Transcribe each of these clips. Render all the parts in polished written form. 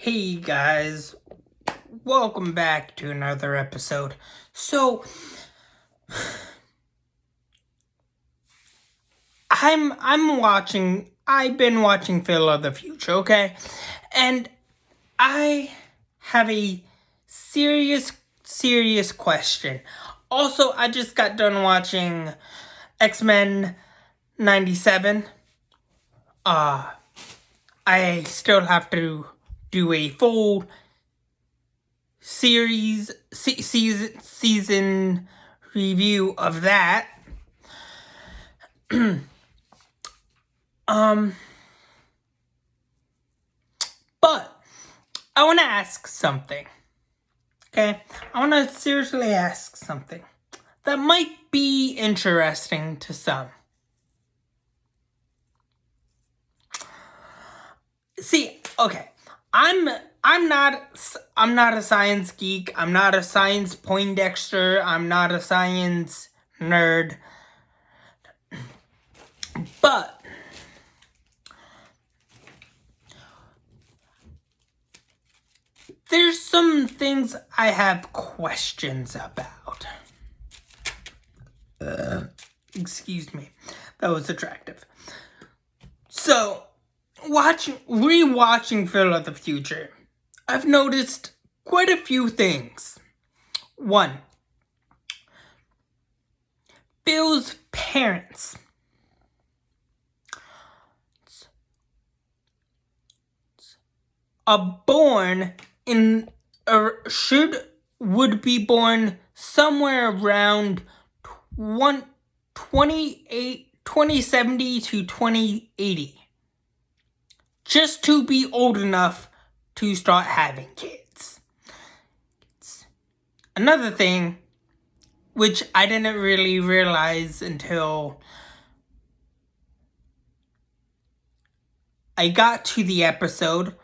Hey guys, welcome back to another episode. So, I've been watching Phil of the Future, okay? And I have a serious question. Also, I just got done watching X-Men 97. I still have to do a full season review of that. But I want to ask something. Okay? I want to seriously ask something that might be interesting to some. See, okay. I'm not a science geek. I'm not a science Poindexter. I'm not a science nerd. But there's some things I have questions about. Excuse me. That was attractive. So, rewatching Phil of the Future, I've noticed quite a few things. One, Phil's parents are born in, or would be born somewhere around 2070 to 2080. Just to be old enough to start having kids. Another thing, which I didn't really realize until I got to the episode,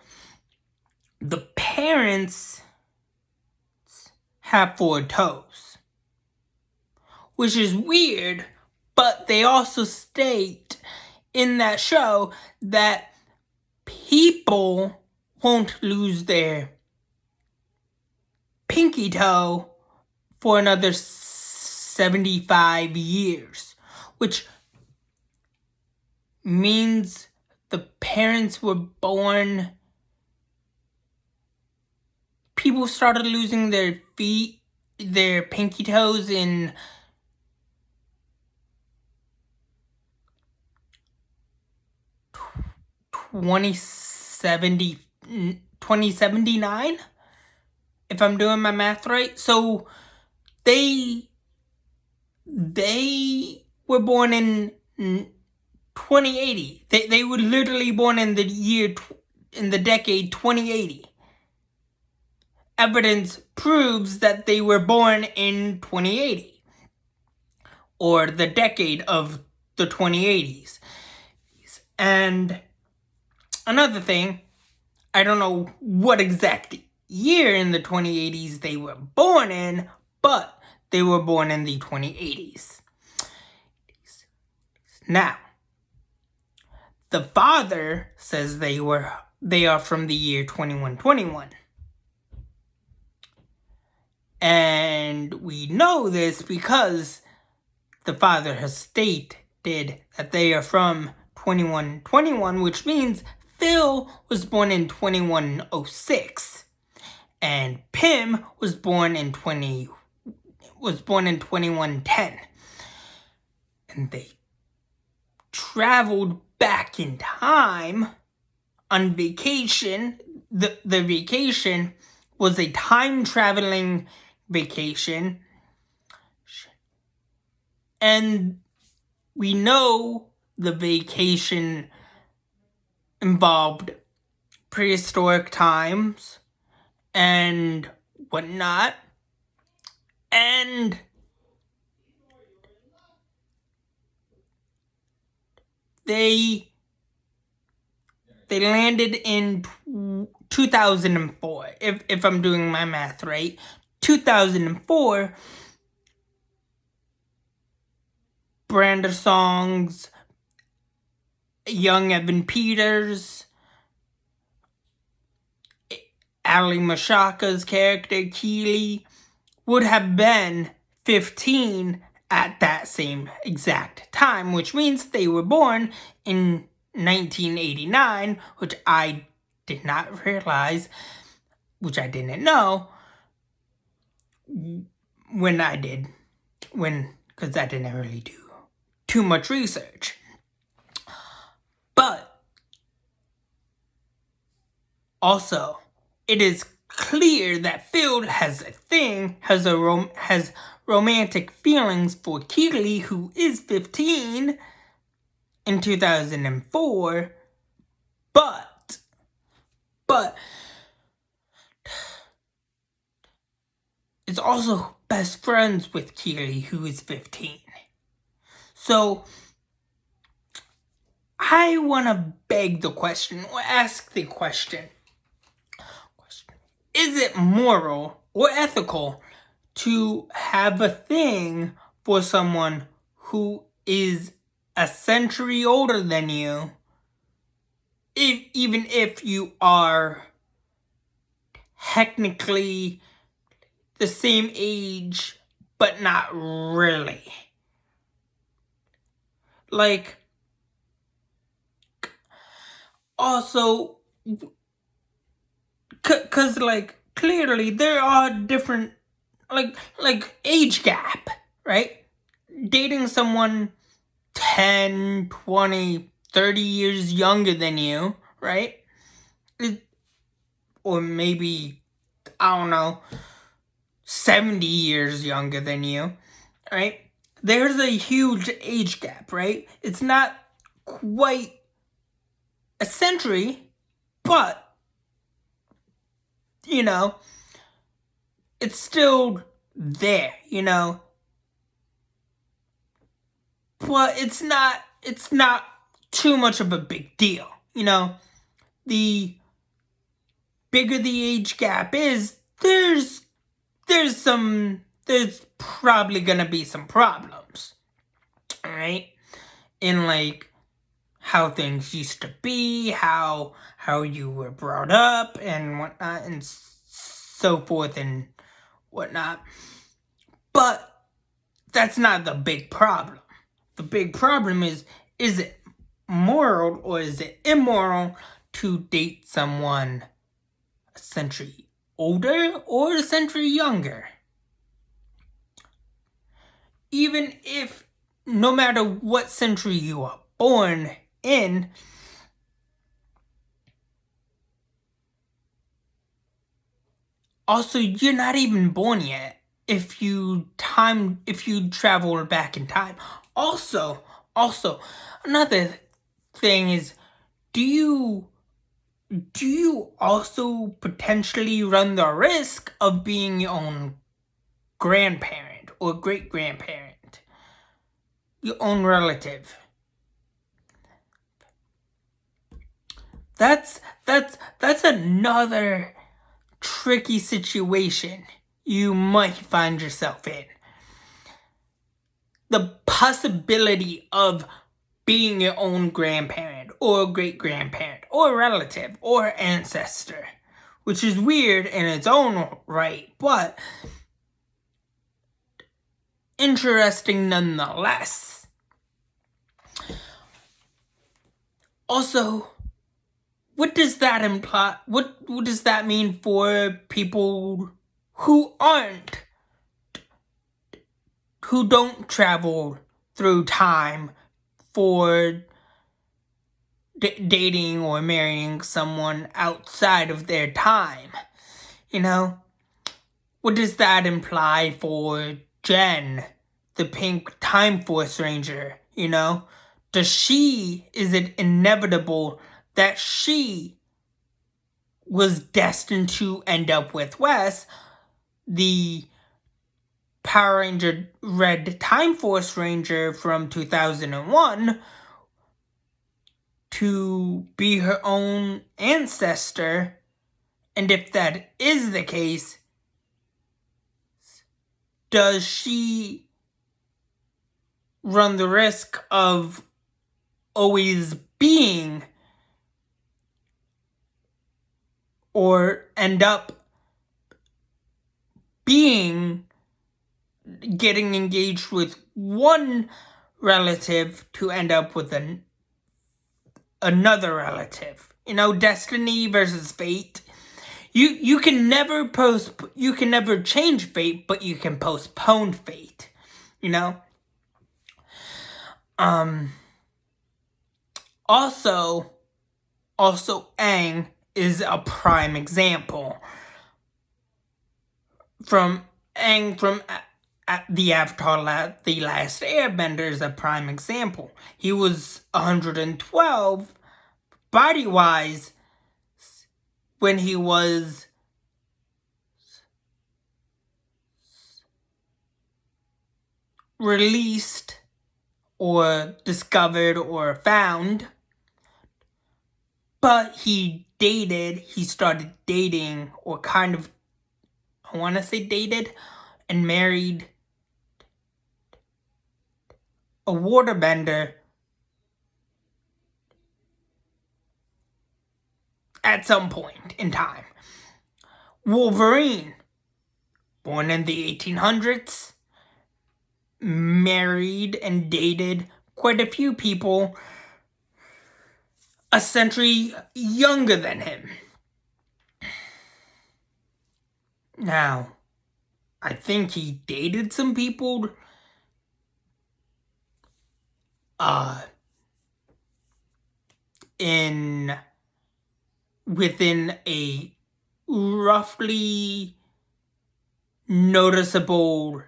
the parents have 4 toes. Which is weird, but they also state in that show that people won't lose their pinky toe for another 75 years, which means the parents were born. People started losing their pinky toes in 2079, if I'm doing my math right. So they were born in 2080. They were literally born in the decade 2080. Evidence proves that they were born in 2080, or the decade of the 2080s. And another thing, I don't know what exact year in the 2080s they were born in, but they were born in the 2080s. Now, the father says they are from the year 2121. And we know this because the father has stated that they are from 2121, which means Phil was born in 2106, and Pim was born in 2110, and they traveled back in time on vacation. The vacation was a time traveling vacation, and we know the vacation involved prehistoric times and whatnot, and they landed in 2004, if I'm doing my math right. 2004, Branda Songs, young Evan Peters, Ali Mashaka's character, Keely, would have been 15 at that same exact time, which means they were born in 1989, which I did not realize, which I didn't know because I didn't really do too much research. But also, it is clear that Phil has romantic feelings for Keely, who is 15 in 2004, but is also best friends with Keely, who is 15. So I want to beg the question, or ask the question, is it moral or ethical to have a thing for someone who is a century older than you, even if you are technically the same age, but not really? Like, also, cause like, clearly there are different, like age gap, right? Dating someone 10, 20, 30 years younger than you, right? Or maybe, I don't know, 70 years younger than you, right? There's a huge age gap, right? It's not quite a century, but, you know, it's still there, you know? But it's not too much of a big deal, you know? The bigger the age gap is, there's probably gonna be some problems, right? In like how things used to be, how you were brought up and whatnot, and so forth and whatnot. But that's not the big problem. The big problem is it moral or is it immoral to date someone a century older or a century younger? Even if, no matter what century you are born in, also, you're not even born yet if you travel back in time. Also, another thing is, do you also potentially run the risk of being your own grandparent or great-grandparent, your own relative? That's another tricky situation you might find yourself in. The possibility of being your own grandparent or great-grandparent or relative or ancestor, which is weird in its own right, but interesting nonetheless. Also, what does that imply? What does that mean for people who don't travel through time for dating or marrying someone outside of their time? You know, what does that imply for Jen, the pink Time Force Ranger? You know, is it inevitable that she was destined to end up with Wes, the Power Ranger Red Time Force Ranger from 2001, to be her own ancestor? And if that is the case, does she run the risk of always being or end up getting engaged with one relative to end up with another relative. You know, destiny versus fate. You can never change fate, but you can postpone fate. You know? Also, Aang is a prime example. From the Avatar, The Last Airbender is a prime example. He was 112 body-wise when he was released or discovered or found. But he started dating, or kind of, I want to say dated, and married a waterbender at some point in time. Wolverine, born in the 1800s, married and dated quite a few people a century younger than him. Now, I think he dated some people within a roughly noticeable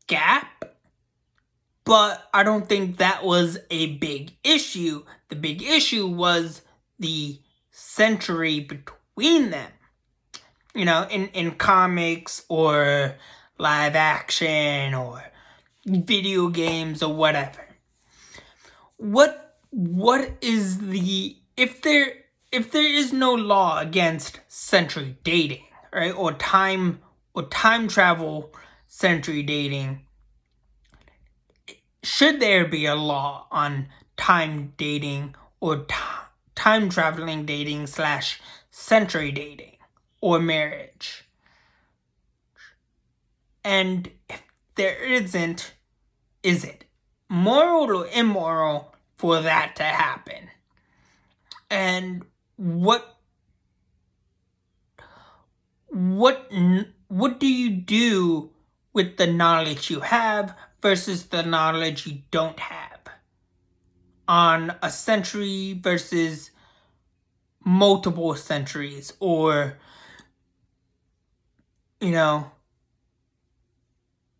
gap, but I don't think that was a big issue. The big issue was the century between them. You know, in comics or live action or video games or whatever. What is the, if there is no law against century dating, right, or time travel century dating, should there be a law on time dating or time traveling dating / century dating or marriage? And if there isn't, is it moral or immoral for that to happen? And what do you do with the knowledge you have versus the knowledge you don't have on a century versus multiple centuries? Or, you know,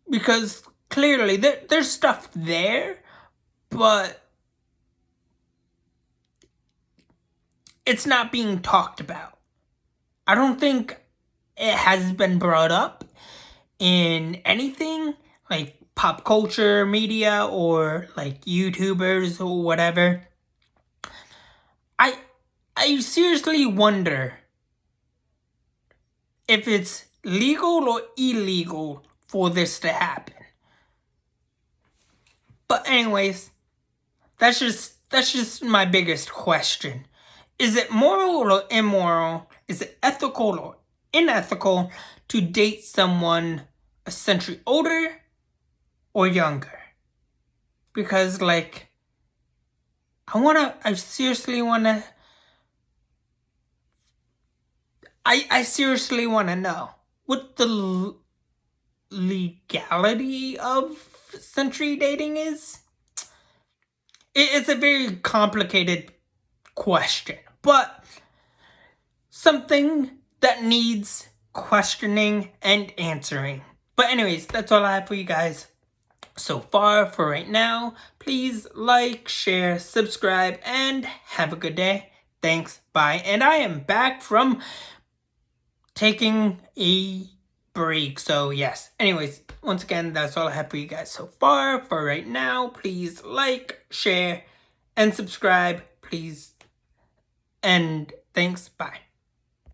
because clearly there's stuff there, but it's not being talked about. I don't think it has been brought up in anything like pop culture media or like YouTubers or whatever. I seriously wonder if it's legal or illegal for this to happen. But anyways, that's just my biggest question. Is it moral or immoral? Is it ethical or unethical to date someone a century older or younger? Because, like, I seriously want to know what the legality of century dating is. It's a very complicated question, but something that needs questioning and answering. But anyways, that's all I have for you guys so far for right now. Please like, share, subscribe, and have a good day. Thanks, bye. And I am back from taking a break, so yes. Anyways, once again, that's all I have for you guys so far for right now. Please like, share, and subscribe, please. And thanks, bye.